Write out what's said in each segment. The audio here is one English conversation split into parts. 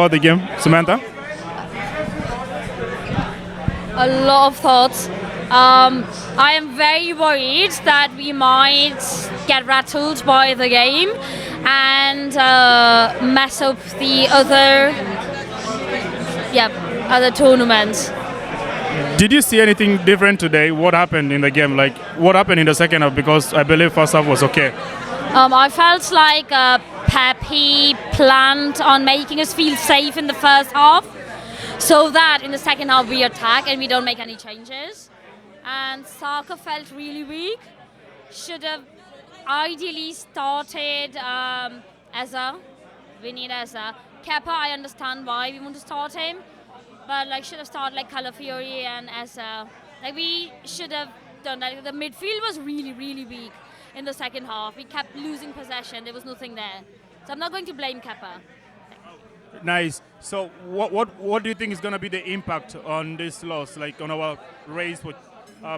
About the game, Samantha? A lot of thoughts. I am very worried that we might get rattled by the game and mess up the other tournaments. Did you see anything different today? What happened in the game? Like, what happened in the second half? Because I believe first half was okay. I felt like Pep, he planned on making us feel safe in the first half so that in the second half we attack and we don't make any changes. And Saka felt really weak. Should have ideally started Eza. We need Eza. Kepa, I understand why we want to start him, but should have started Calafiori and Eza. We should have done that. The midfield was really, really weak in the second half. We kept losing possession. There was nothing there. So I'm not going to blame Kepa. Nice. So what do you think is going to be the impact on this loss, on our race for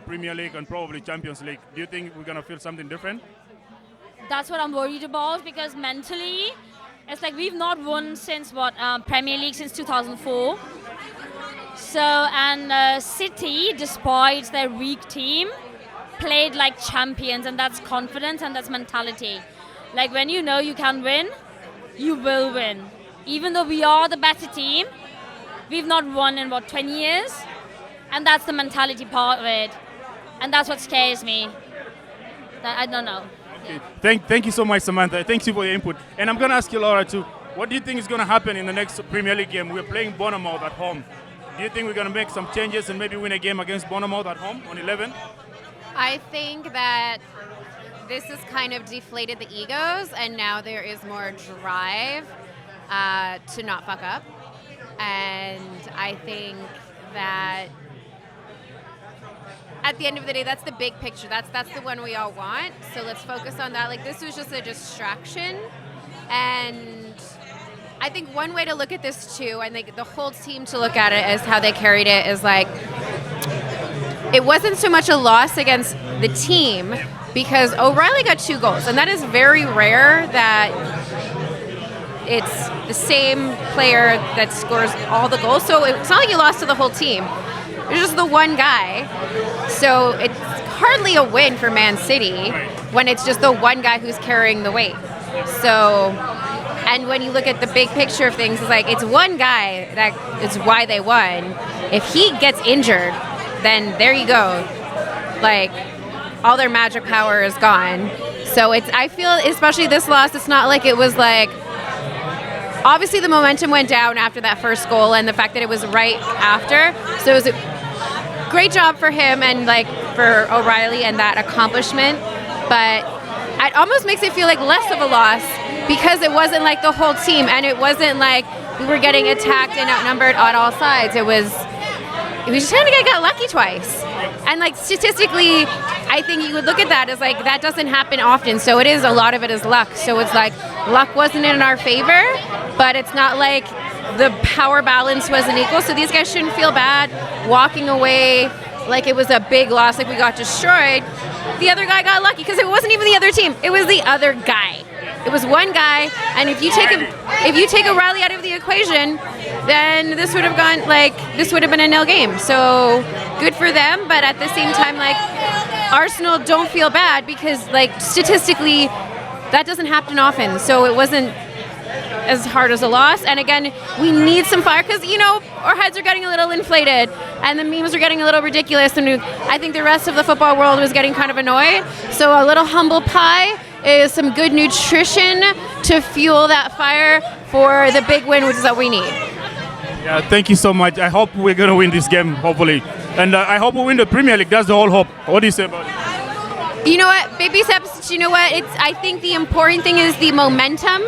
Premier League and probably Champions League? Do you think we're going to feel something different? That's what I'm worried about, because mentally, it's we've not won since Premier League since 2004. So, and City, despite their weak team, played like champions, and that's confidence and that's mentality. When you know you can win, you will win. Even though we are the better team, we've not won in 20 years, and that's the mentality part of it, and that's what scares me. I don't know. Okay. Thank you so much, Samantha. Thank you for your input. And I'm going to ask you, Laura, too. What do you think is going to happen in the next Premier League game? We're playing Bournemouth at home. Do you think we're going to make some changes and maybe win a game against Bournemouth at home on 11? I think that this has kind of deflated the egos, and now there is more drive to not fuck up. And I think that at the end of the day, that's the big picture. That's the one we all want. So let's focus on that. This was just a distraction. And I think one way to look at this too, and the whole team to look at it as how they carried it, is it wasn't so much a loss against the team, because O'Reilly got 2 goals, and that is very rare that it's the same player that scores all the goals. So it's not like you lost to the whole team. It's just the one guy. So it's hardly a win for Man City when it's just the one guy who's carrying the weight. So, and when you look at the big picture of things, it's one guy that is why they won. If he gets injured, then there you go. All their magic power is gone. So I feel, especially this loss, it's not like it was obviously the momentum went down after that first goal, and the fact that it was right after. So it was a great job for him and for O'Reilly and that accomplishment. But it almost makes it feel less of a loss, because it wasn't the whole team, and it wasn't we were getting attacked and outnumbered on all sides. It was just kind of got lucky twice. And statistically, I think you would look at that as that doesn't happen often. So it is, a lot of it is luck. So it's luck wasn't in our favor, but it's not the power balance wasn't equal. So these guys shouldn't feel bad walking away it was a big loss, we got destroyed. The other guy got lucky, because it wasn't even the other team. It was the other guy. It was one guy, and if you take O'Reilly out of the equation, then this would have this would have been a nil game. So good for them, but at the same time, Arsenal, don't feel bad, because statistically that doesn't happen often. So it wasn't as hard as a loss. And again, we need some fire, because our heads are getting a little inflated and the memes are getting a little ridiculous, and I think the rest of the football world was getting kind of annoyed. So a little humble pie is some good nutrition to fuel that fire for the big win, which is what we need. Yeah, thank you so much. I hope we're going to win this game, hopefully. And I hope we win the Premier League. That's the whole hope. What do you say about it? You know what? Baby steps, you know what? I think the important thing is the momentum.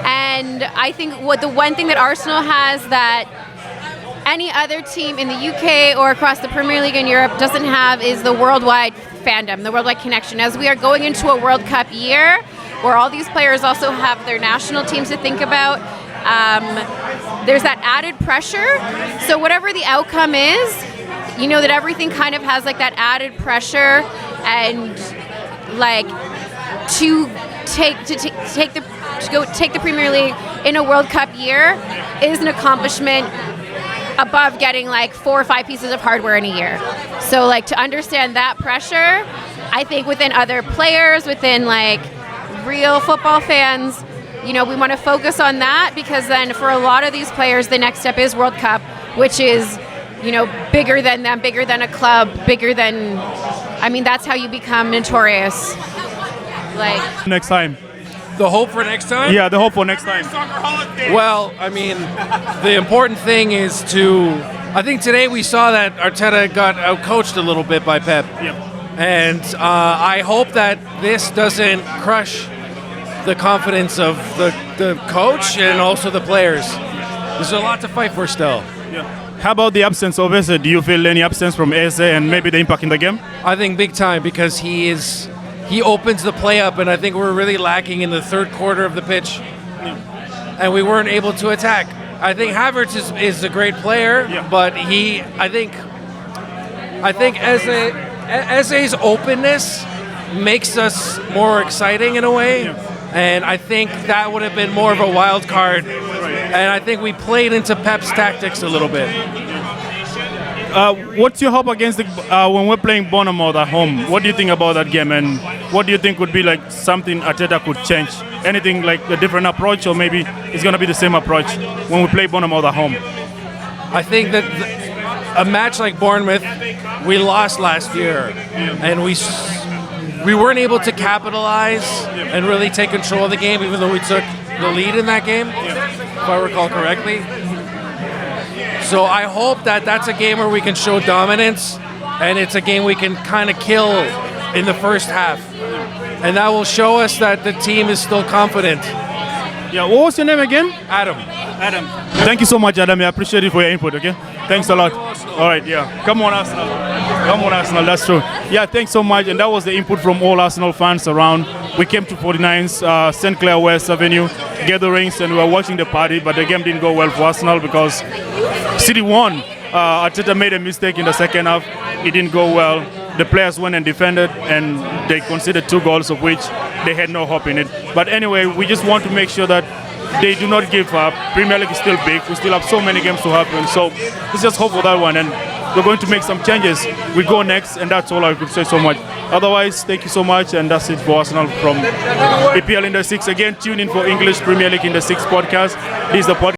And I think the one thing that Arsenal has that any other team in the UK or across the Premier League in Europe doesn't have is the worldwide fandom, the worldwide connection. As we are going into a World Cup year, where all these players also have their national teams to think about, there's that added pressure. So whatever the outcome is, that everything kind of has that added pressure, and to take the to go take the Premier League in a World Cup year is an accomplishment above getting like 4 or 5 pieces of hardware in a year. So like to understand that pressure, I think within other players, within like real football fans, you know, we want to focus on that, because then for a lot of these players, the next step is World Cup, which is, you know, bigger than them, bigger than a club, bigger than, I mean, that's how you become notorious. Like Next time. The hope for next time? Yeah, the hope for next time. Well, I mean, the important thing is to, I think today we saw that Arteta got outcoached a little bit by Pep. Yep. And I hope that this doesn't crush the confidence of the coach and also the players. There's a lot to fight for still. Yeah. How about the absence of Eze? Do you feel any absence from Eze and maybe the impact in the game? I think big time, because he opens the play up, and I think we're really lacking in the third quarter of the pitch. And we weren't able to attack. I think Havertz is a great player, but I think Eze's openness makes us more exciting in a way. And I think that would have been more of a wild card. And I think we played into Pep's tactics a little bit. What's your hope against when we're playing Bournemouth at home? What do you think about that game, and what do you think would be like something Arteta could change? Anything like a different approach, or maybe it's going to be the same approach when we play Bournemouth at home? I think that a match like Bournemouth, we lost last year, and we weren't able to capitalize and really take control of the game, even though we took the lead in that game, if I recall correctly. So I hope that that's a game where we can show dominance, and it's a game we can kind of kill in the first half. And that will show us that the team is still confident. Yeah, what was your name again? Adam. Adam. Thank you so much, Adam. I appreciate it for your input, okay? Thanks a lot. All right, yeah. Come on, Arsenal. Come on, Arsenal. That's true. Yeah, thanks so much. And that was the input from all Arsenal fans around. We came to 49's St. Clair West Avenue gatherings, and we were watching the party, but the game didn't go well for Arsenal because City won. Arteta made a mistake in the second half. It didn't go well. The players went and defended, and they conceded 2 goals, of which they had no hope in it. But anyway, we just want to make sure that they do not give up. Premier League is still big. We still have so many games to happen. So let's just hope for that one. And we're going to make some changes. We go next, and that's all I could say so much. Otherwise, thank you so much, and that's it for Arsenal from EPL in the 6. Again, tune in for English Premier League in the 6 podcast. This is the podcast.